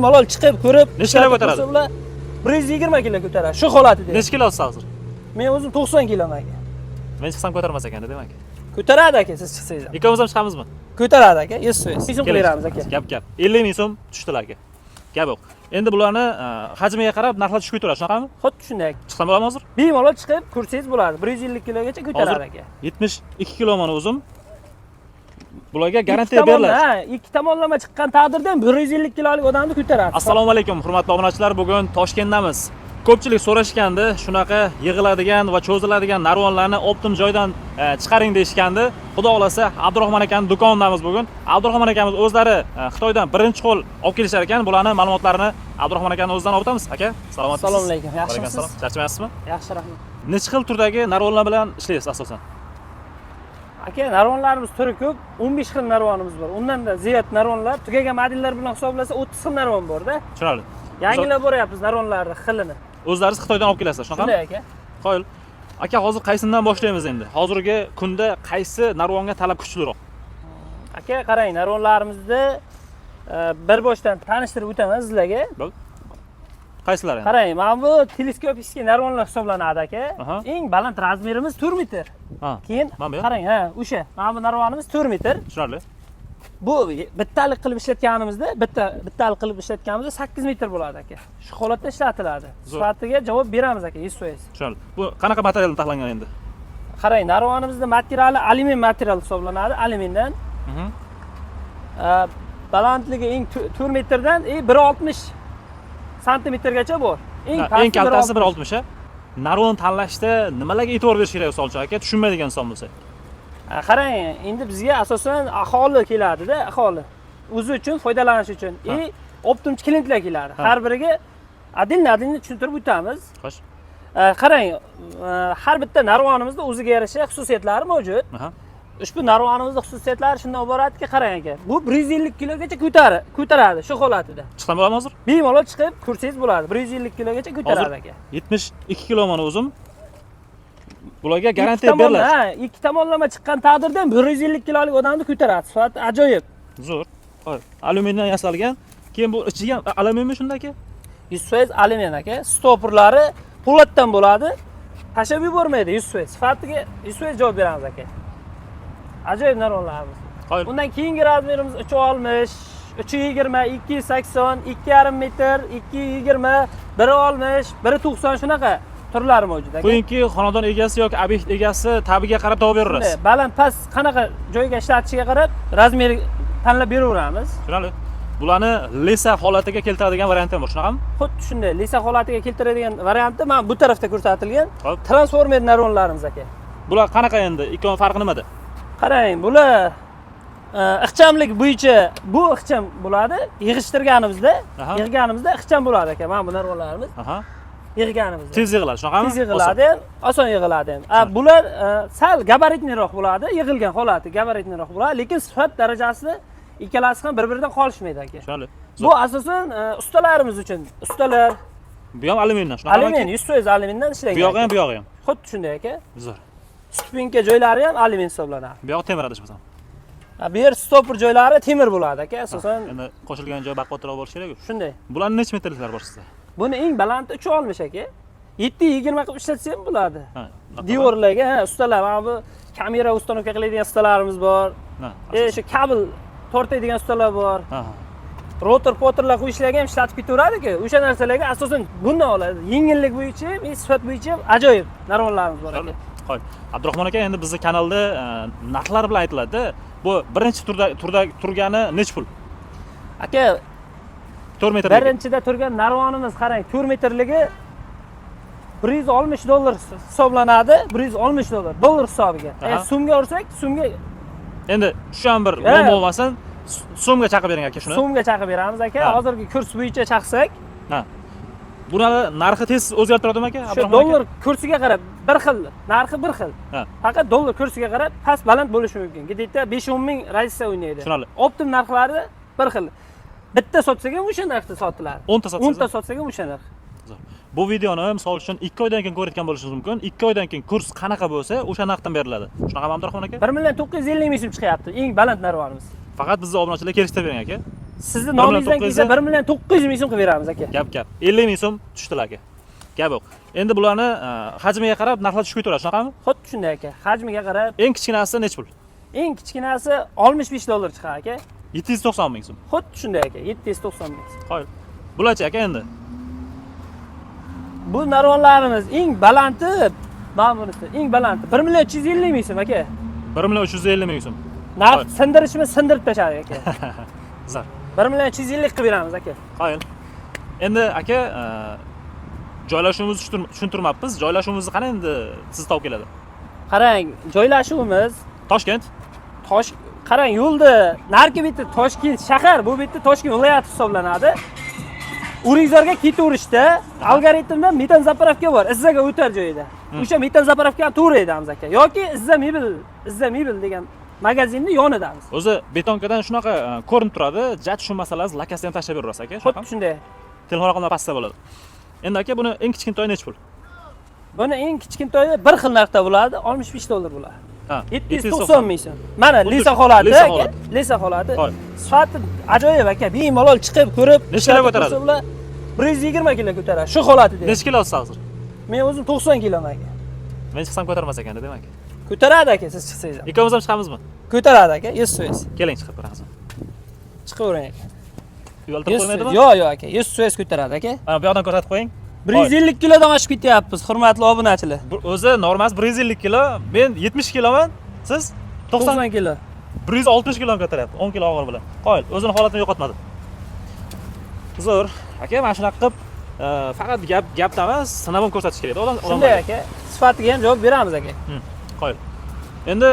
Malol chiqib ko'rib, necha kilo ko'taradi? 120 kilo ko'taradi. Shu holatida. Necha kilosi hozir? Men o'zim 90 kiloman aka. Men chiqsam ko'tarmas ekan demak. Ko'taradi aka, siz chiqsangiz ham. Ikkimiz ham chiqamizmi? Ko'taradi aka, yesso'z. So'm qo'yamiz aka. Gap. 50 ming so'm tushdilar aka. Gap yo'q. Endi bularni hajmiga qarab narxlar tushib ketaveradi, shunaqami? Xuddi shunday. Chiqsam bo'ladimi hozir? Bemalol chiqib ko'rsangiz bo'ladi. 150 kilogacha ko'taradi aka. 72 kiloman o'zim. Bularga garantiya beriladi. Ha, ikki tomonlama chiqqan taqdirda 150 kilolik odamni ko'taradi. Assalomu alaykum, hurmatli obunachilar. Bugun Toshkentdamiz. Ko'pchilik so'rashgandi, shunaqa yig'iladigan va cho'ziladigan narvonlarni optim joydan chiqaring deyishgandi. Xudo xolasa, Abdurahmon akaning do'konidamiz bugun. Abdurahmon akamiz o'zlari Xitoydan birinchi qo'l olib kelishar ekan. Bularni ma'lumotlarini Abdurahmon akaning o'zidan o'tamiz. Aka, salomatsiz. Assalomu alaykum. Yaxshimisiz? Charchamayapsizmi? Yaxshi, rahmat. Necha xil turdagi narvonlar bilan ishlaysiz asosan? Aka, narvonlarimiz turi ko'p. 15 xil narvonimiz bor. Undan da ziyod narvonlar, tugagan modellar bilan hisoblasa 30 xil narvon bor-da. Tushunarli. Yangilab boryapmiz narvonlarni xilini. O'zlaringiz Xitoydan olib kelasizlar, shunaqami? Shunday aka. Qo'yil. Aka, hozir qaysidan boshlaymiz endi? Hozirgi kunda qaysi narvonga talab kuchliroq? Aka, qarang, narvonlarimizni bir boshdan tanishtirib o'taman sizlarga. Bo'l. Qaysilar endi? Qarang, mana bu teleskopический narvonlar hisoblanadi aka. Aha. Eng baland razmerimiz 4 metr. Ha. Keyin Mana bu. qarang, ha, o'sha. Mana bu narvonimiz 4 metr. Tushunarli. Bu bittalik qilib ishlatganimizda, bittalik qilib ishlatganimizda 8 metr bo'ladi aka. Shu holatda ishlatiladi. Sifatiga javob beramiz aka, yesso'z. Tushunarli. Bu qanaqa materialdan taxlangan endi? Qarang, narvonimizning materiali alyumin material hisoblanadi, alyumindan. Balandligi eng 4 metrdan 1.60 santimetrgacha bor. Eng kaltasi 1.60 ha. Narvon tanlashda nimalarga e'tibor berish kerak ustoz aka, tushunmaydigan inson bo'lsa? Qarang, endi bizga asosan aholi keladi-da, aholi. O'zi uchun foydalanish uchun. Optim klientlar keladi. Har biriga adil-adilni tushuntirib o'tamiz. Xo'sh. Qarang, har bitta narvonimizda o'ziga yarasha xususiyatlari mavjud. Ushbu narvonimizning xususiyatlari shundan iboratki, qarang aka. Bu 150 kilogacha ko'taradi shu holatida. Chiqsam bo'ladimi hozir? Bemalol chiqib ko'rsangiz bo'ladi. 150 kilogacha ko'taradi aka. 72 kilomani o'zim. Bularga garantiya beriladi. Ha, ikki tomonlama chiqqan taqdirda 150 kilolik odamni ko'taradi. Sifat ajoyib. Zo'r. Qo'y. Alyumindan yasalgan. Keyin bu ichiga ham alyuminmi shunda aka? 100% alyumin aka. Stoperlari po'latdan bo'ladi. Tashab yubormaydi 100%. Sifatiga 100% javob beramiz aka. Ajoyib narvonlarimiz. Undan keyingi razmerimiz 3.60, 3.20, 2.80, 2.5 metr, 2.20, 1.60, 1.90 shunaqa turlari mavjud aka. Qo'yinki xonadon egasi yoki obyekt egasi tabiga qarab topib beramiz. Baland past qanaqa joyga ishlatishiga qarab razmer tanlab beraveramiz. Tushunarli. Bularni lesa holatiga keltiradigan variant ham bor, shunaqami? Xuddi shunday lesa holatiga keltiradigan varianti mana bu tarafda ko'rsatilgan. Transformer narvonlarimiz aka. Bular qanaqa endi? Ikkov farqi nimada? Qarang, bular ixchamlik bo'yicha bu ixcham bo'ladi. Yig'ishtirganimizda ixcham bo'ladi aka. Mana bu narvonlarimiz. Yig'ganimizda. Tez yig'iladi, shunaqami? Tez yig'iladi, oson yig'iladi. Bular sal gabaritliroq bo'ladi, yig'ilgan holati gabaritliroq bo'ladi, lekin sifat darajasida ikkalasi ham bir-biridan qolishmaydi aka. Tushunarli. Bu asosan ustalarimiz uchun. Ustalar bu ham alyumindan, shunaqami? Alyumin, 100% alyumindan ishlangan. Bu yog'i ham, bu yog'i ham. Xuddi shunday aka. Zo'r. Stupinka joylari ham alyumin hisoblanadi. Bu yoq temir adashmasam. Bu yer stoper joylari temir bo'ladi aka, asosan. Endi qo'shilgan joy baquvvatroq bo'lishi kerak-ku. Shunday. Bularning necha metrliklar bor sizda? Buni eng balandi 3.60 aka. 7.20 qilib ishlatsa ham bo'ladi. Divorlarga, ustalar, mana bu kamera ustanovka qiladigan ustalarimiz bor. Shu kabel tortadigan ustalar bor. Rotor poterlar qo'yishlarga ham ishlatib ketaveradi-ku. O'sha narsalarga asosan bundan oladi. Yengillik bo'yicha, sifat bo'yicha ajoyib narvonlarimiz bor aka. Qo'y. Abdurahmon aka, endi bizning kanalda narxlar bilan aytiladi. Bu birinchi turda turgani nech pul? Aka, 4 metr. Birinchida turgan narvonimiz qarang, 4 metrligi $160 hisoblanadi. $160 dollar hisobiga. So'mga ursak, so'mga endi shu ham bir muammo bo'lmasin, so'mga chaqib bering aka shuni. So'mga chaqib beramiz aka. Hozirgi kurs bo'yicha chaqsak, bular narxi tez o'zgarib turadimi aka? Shu dollar kursiga qarab bir xil, narxi bir xil. Faqat dollar kursiga qarab past baland bo'lishi mumkin. Gidetda 5-10 ming razisa o'ynaydi. Optim narxlari bir xil. Bitta sotsak ham o'sha narxda sotiladi. 10 ta sotsak ham o'sha narx. Bu videoni misol uchun 2 oydan keyin ko'rayotgan bo'lishingiz mumkin. 2 oydan keyin kurs qanaqa bo'lsa, o'sha narxdan beriladi. Shunaqami Abdurahmon aka? 1.950 ming so'm chiqyapti eng baland narvonimiz. Faqat bizning obunachilarga kelishtirib bering aka. Sizni nomingizdan kelsa 1 million 900 ming so'm qilib beramiz aka. Gap. 50 ming so'm tushdilar aka. Gap yo'q. Endi bularni hajmiga qarab narxlar tushib ketaveradi, shunaqami? Xuddi shunday aka. Hajmiga qarab Eng kichkinasi necha pul? eng kichkinasi 65 dollar chiqar aka. 790 ming so'm. Xuddi shunday aka. 790 ming. Qo'y. Bularchi aka endi? Bu narvonlarimiz eng balandi, mana bunisi eng balandi 1 million 350 ming so'm aka. 1 million 350 ming so'm. Narx sindirishmi sindirib tashadi aka. Zar. 1 million 350 qilib beramiz aka. Qo'ying. Endi aka joylashuvimizni tushuntirmabmiz. Joylashuvimizni qani endi siz topib keladi? Qarang, joylashuvimiz Toshkent. Qarang, yo'lda narki bitta Toshkent shahar, bu bitta Toshkent viloyati hisoblanadi. Urizorga ketaverishda algoritmda metan zapravka bor, izzaga o'tar joyida. O'sha metan zapravkani to'g'ri edamiz aka. Yoki izza degan magazinning yonidamiz. O'zi betonkadan shunaqa ko'rinib turadi, jat shu masalasi lakasini tashlab berasiz aka. Xuddi shunday. Telefon raqamlar pastda bo'ladi. Endi aka buni eng kichkintoyi necha pul? Buni eng kichkintoyi bir xil narxda bo'ladi, 65 dollar bo'ladi. Ha, 790 ming so'm. Mana lisa holati aka, lisa holati. Sifati ajoyib aka, bemalol chiqib ko'rib, necha kilo ko'taradi? 120 kilo ko'taradi. Shu holatida. Necha kilosiz hozir? Men o'zim 90 kiloman aka. Men chiqsam ko'tarmas ekan, demak. Ko'taradi aka, siz chiqsangiz ham. Ikkimiz ham chiqamizmi? Ko'taradi aka, 100%. Keling chiqib ko'ramiz. Chiqavering aka. Yo'ltirib qo'ymaydimi? Yo'q aka, 100% ko'taradi aka. Mana bu yoqdan ko'rsatib qo'ying. 150 kilodan oshib ketyapmiz, hurmatli obunachilar. O'zi normasi 150 kilo, men 70 kiloman, siz 90 kilo. 160 kilo ko'taryapti, 10 kilo og'ir bilan. Qo'yil, o'zini holatini yo'qotmadi. Zo'r. Aka, mana shunaqa qilib, faqat gapda emas, sinab ham ko'rsatish kerak. Shunday aka, sifatiga ham javob beramiz aka. Qo'yil. Endi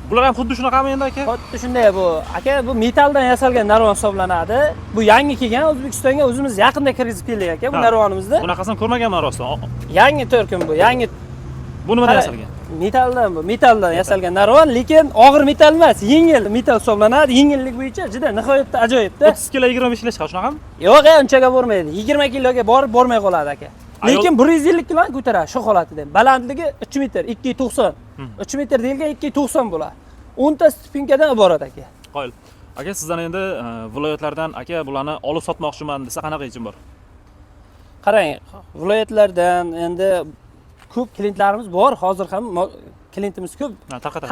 bular ham xuddi shunaqami endi aka? Xuddi shunday bu. Aka, bu metaldan yasalgan narvon hisoblanadi. Bu yangi kelgan, O'zbekistonga o'zimiz yaqinda kirgizib keldik aka bu narvonimizni. Bunaqasini ko'rmaganman rostdan. Yangi turkum bu, yangi. Bu nimadan yasalgan? Metaldan bu, metaldan yasalgan narvon, lekin og'ir metal emas, yengil metal hisoblanadi. Yengillik bo'yicha juda nihoyatda ajoyibda. 30 kilo 25 kilo chiqadi, shunaqami? Yo'q, unchaga bormaydi. 20 kiloga borib bormay qoladi aka. Lekin 150 kilo ko'taradi shu holatida. Balandligi 3 metr, 290. 3 metr deyilgan 290 bo'ladi. 10 ta stupinkadan iborat aka. Qo'yil. Aka, sizdan endi viloyatlardan aka bularni olib sotmoqchiman desa qanaqa yechim bor? Qarang, viloyatlardan endi ko'p klientlarimiz bor, hozir ham klientimiz ko'p.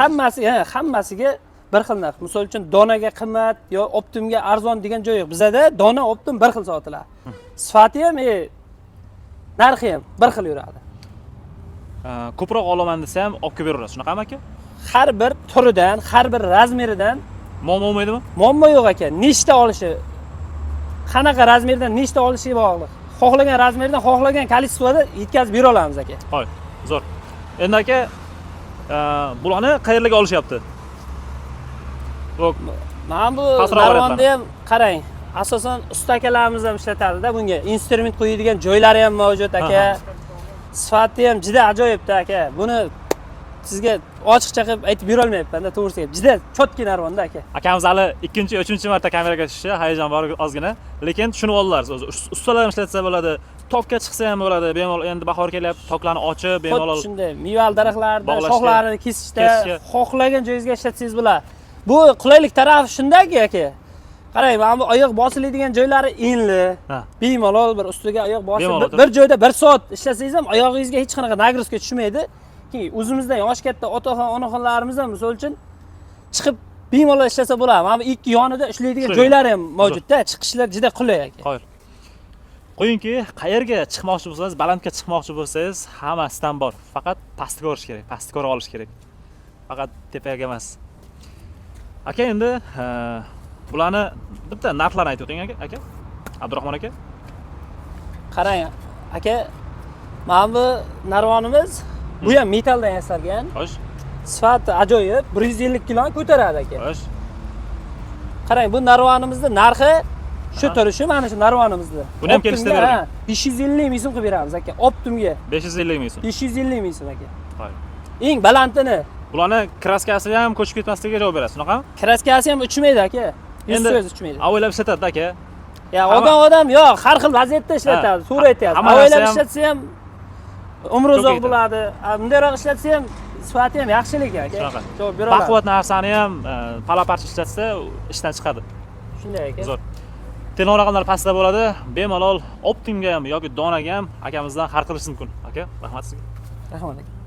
Hammasiga bir xil narx. Misol uchun donaga qimmat yo optimga arzon degan joy yo'q. Bizda dona optim bir xil sotiladi. Sifati ham, narxi ham bir xil yuradi. Ko'proq olaman desa ham olib kelib berasiz, shunaqami aka? Har bir turidan, har bir razmeridan muammo bo'lmaydimi? Muammo yo'q aka. Nechta olishi, qanaqa razmerdan nechta olishi bog'liq. Xohlagan razmerdan, xohlagan kolичествоda yetkazib bera olamiz aka. Qo'y. Zo'r. Endi aka, bularni qayerlarga olishyapti? Mana bu narvonda ham qarang, asosan usta akalarimiz ham ishlatadi-da, bunga instrument qo'yadigan joylari ham mavjud aka. Sifati ham juda ajoyibda aka. Buni sizga ochiqcha qilib aytib bera olmayapman-da, to'g'risi. Juda chotki narvonda aka. Akamiz hali 2-3 marta kameraga tushishi hayajon bor ozgina, lekin tushunib oldilar o'zi. Ustalar ishlatsa bo'ladi, tokka chiqsa ham bo'ladi. Bemalol endi bahor kelyapti, toklarni ochib, bemalol shunday mevali daraxtlarda shoxlarini kesishda, xohlagan joyingizga ishlatsangiz bo'ladi. Bu qulaylik tarafi shundaki aka. Qarang, mana bu oyoq bosiladigan joylari enli. Bemalol bir ustiga oyoq bosib, bir joyda 1 soat ishlatsangiz ham oyog'ingizga hech qanaqa nagrizka tushmaydi. O'zimizdan yosh katta otaxon, onaxonlarimiz ham misol uchun chiqib bemalol ishlasa bo'ladi. Mana bu ikki yonida ishlaydigan joylari ham mavjudda. Chiqishlar juda qulay aka. Qo'ying. Qo'yingki, qayerga chiqmoqchi bo'lsangiz, balandga chiqmoqchi bo'lsangiz, hammasidan bor. Faqat pastga ko'rish kerak, pastga ko'ra olish kerak. Faqat tepaga emas. Aka, endi bularni bitta narxlarini aytib o'ting aka. Abdurahmon aka. Qarang aka, mana bu narvonimiz bu ham metaldan yasalgan. Xo'sh. Sifati ajoyib, 150 kilo ko'taradi aka. Xo'sh. Qarang, bu narvonimizning narxi shu turishi mana shu narvonimizda. Buni ham kelishda bering. 550 ming so'm qilib beramiz aka. Optimga 550 ming so'm. 550 ming so'm aka. Qo'y. Eng balandini. Bularni kraskasi ham ko'chib ketmasligiga javob berasiz, shunaqami? Kraskasi ham uchmaydi aka. 100% uchmaydi. Avaylab ishlatadi aka. Ya, odam yo'q, har xil vaziyatda ishlatadi. To'g'ri aytyapsiz. Avaylab ishlatsa ham umri uzoq bo'ladi. Bundayroq ishlatsa ham sifati ham yaxshilik aka. Javob bera oladi. Baquvvat narsani ham palaparcha ishlatsa ishdan chiqadi. Shunday aka. Zo'r. Telefon raqamlari pastda bo'ladi. Bemalol Optimga ham yoki Donaga ham akamizdan xarid qilishingiz mumkin. Aka, rahmat sizga. Rahmat aka.